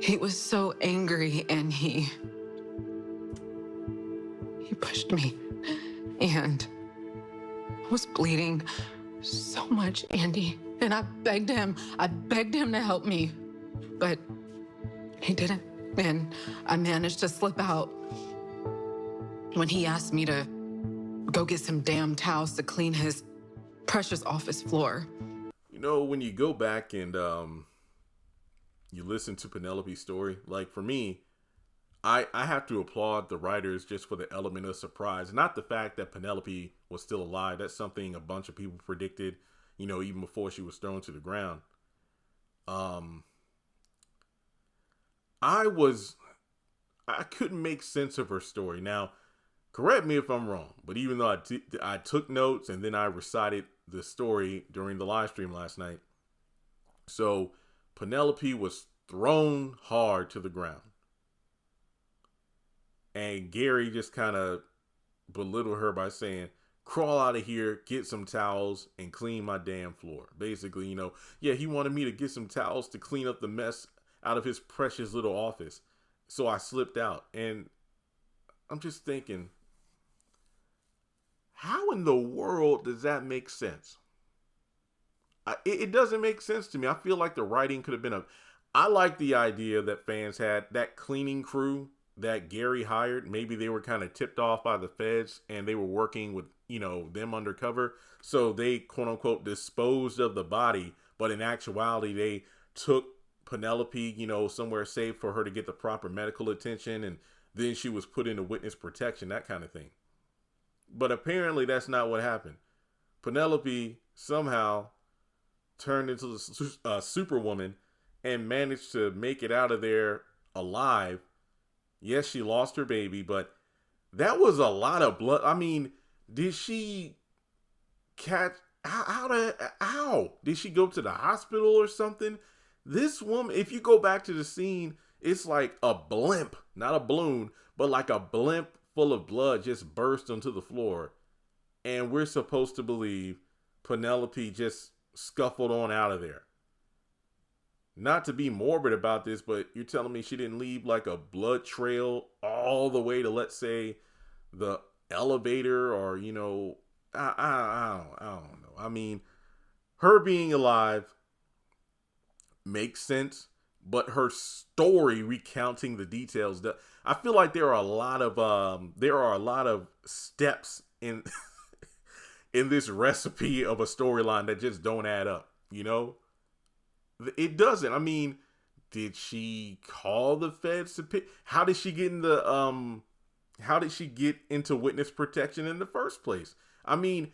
He was so angry and he pushed me and I was bleeding so much, Andy. And I begged him to help me, but he didn't. And I managed to slip out when he asked me to go get some damn towels to clean his precious office floor. You know, when you go back and you listen to Penelope's story, like for me, I have to applaud the writers just for the element of surprise. Not the fact that Penelope was still alive. That's something a bunch of people predicted, you know, even before she was thrown to the ground. I couldn't make sense of her story. Now, correct me if I'm wrong, but even though I took notes and then I recited the story during the live stream last night. So Penelope was thrown hard to the ground. And Gary just kind of belittled her by saying, crawl out of here, get some towels, and clean my damn floor. Basically, you know, yeah, he wanted me to get some towels to clean up the mess out of his precious little office. So I slipped out. And I'm just thinking, how in the world does that make sense? It doesn't make sense to me. I feel like the writing could have been I like the idea that fans had that cleaning crew that Gary hired. Maybe they were kind of tipped off by the feds and they were working with, you know, them undercover. So they, quote unquote, disposed of the body. But in actuality, they took Penelope, you know, somewhere safe for her to get the proper medical attention. And then she was put into witness protection, that kind of thing. But apparently that's not what happened. Penelope somehow turned into a superwoman and managed to make it out of there alive. Yes, she lost her baby, but that was a lot of blood. I mean, did she catch? How did she go to the hospital or something? This woman, if you go back to the scene, it's like a blimp, not a balloon, but like a blimp full of blood just burst onto the floor. And we're supposed to believe Penelope just scuffled on out of there. Not to be morbid about this, but you're telling me she didn't leave like a blood trail all the way to, let's say, the elevator, or, you know, I don't know. I mean, her being alive makes sense, but her story recounting the details, I feel like there are a lot of steps in in this recipe of a storyline that just don't add up, you know? It doesn't. I mean, did she call the feds to pick? How did she get into witness protection in the first place? I mean,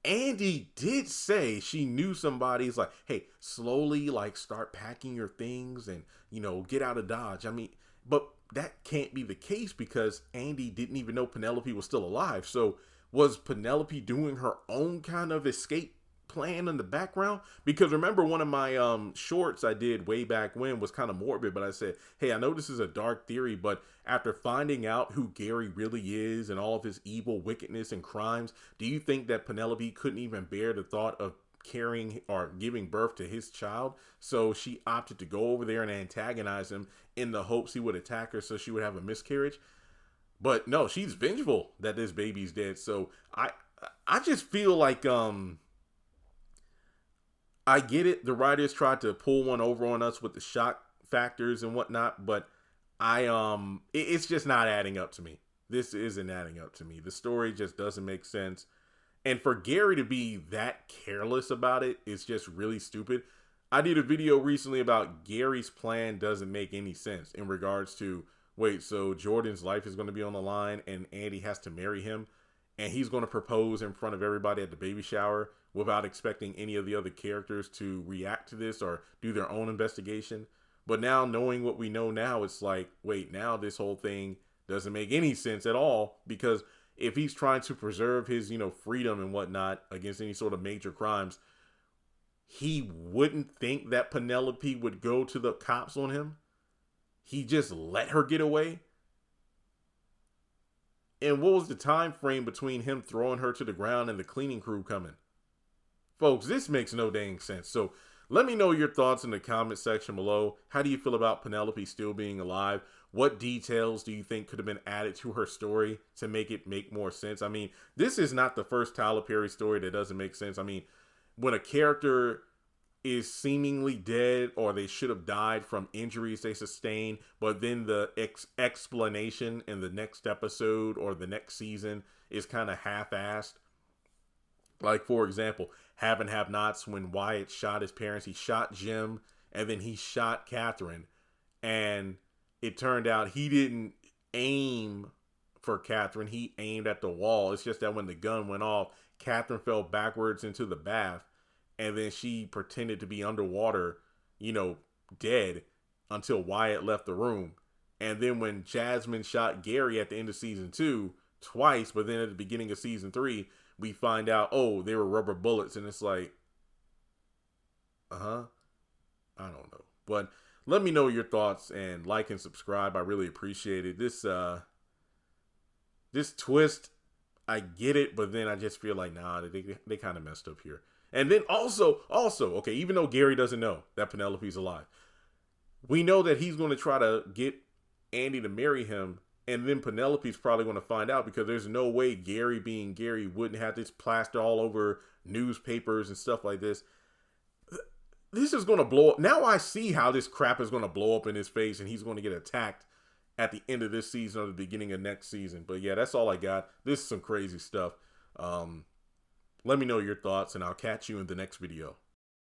Andy did say she knew somebody's like, hey, slowly like start packing your things and, you know, get out of Dodge. I mean, but that can't be the case because Andy didn't even know Penelope was still alive. So was Penelope doing her own kind of escape plan in the background? Because remember, one of my shorts I did way back when was kind of morbid, but I said, hey, I know this is a dark theory, but after finding out who Gary really is and all of his evil wickedness and crimes, do you think that Penelope couldn't even bear the thought of carrying or giving birth to his child? So she opted to go over there and antagonize him in the hopes he would attack her so she would have a miscarriage. But no, she's vengeful that this baby's dead. So I just feel like I get it. The writers tried to pull one over on us with the shock factors and whatnot, but it's just not adding up to me. This isn't adding up to me. The story just doesn't make sense. And for Gary to be that careless about it is just really stupid. I did a video recently about Gary's plan doesn't make any sense in regards to, wait, so Jordan's life is going to be on the line and Andy has to marry him and he's going to propose in front of everybody at the baby shower without expecting any of the other characters to react to this or do their own investigation. But now, knowing what we know now, it's like, wait, now this whole thing doesn't make any sense at all, because if he's trying to preserve his, you know, freedom and whatnot against any sort of major crimes, he wouldn't think that Penelope would go to the cops on him. He just let her get away. And what was the time frame between him throwing her to the ground and the cleaning crew coming? Folks, this makes no dang sense. So Let me know your thoughts in the comment section below. How do you feel about Penelope still being alive? What details do you think could have been added to her story to make it make more sense? I mean, this is not the first Tyler Perry story that doesn't make sense. I mean, when a character is seemingly dead or they should have died from injuries they sustained, but then the explanation in the next episode or the next season is kind of half-assed. Like, for example, Have and Have Nots, when Wyatt shot his parents, he shot Jim and then he shot Catherine. And it turned out he didn't aim for Catherine. He aimed at the wall. It's just that when the gun went off, Catherine fell backwards into the bath. And then she pretended to be underwater, you know, dead until Wyatt left the room. And then when Jasmine shot Gary at the end of season 2 twice, but then at the beginning of season 3, we find out, oh, they were rubber bullets. And it's like, I don't know. But let me know your thoughts and like and subscribe. I really appreciate it. This twist, I get it, but then I just feel like, nah, they kind of messed up here. And then also, okay, even though Gary doesn't know that Penelope's alive, we know that he's going to try to get Andy to marry him. And then Penelope's probably going to find out, because there's no way Gary being Gary wouldn't have this plastered all over newspapers and stuff like this. This is going to blow up. Now I see how this crap is going to blow up in his face and he's going to get attacked at the end of this season or the beginning of next season. But yeah, that's all I got. This is some crazy stuff. Let me know your thoughts and I'll catch you in the next video.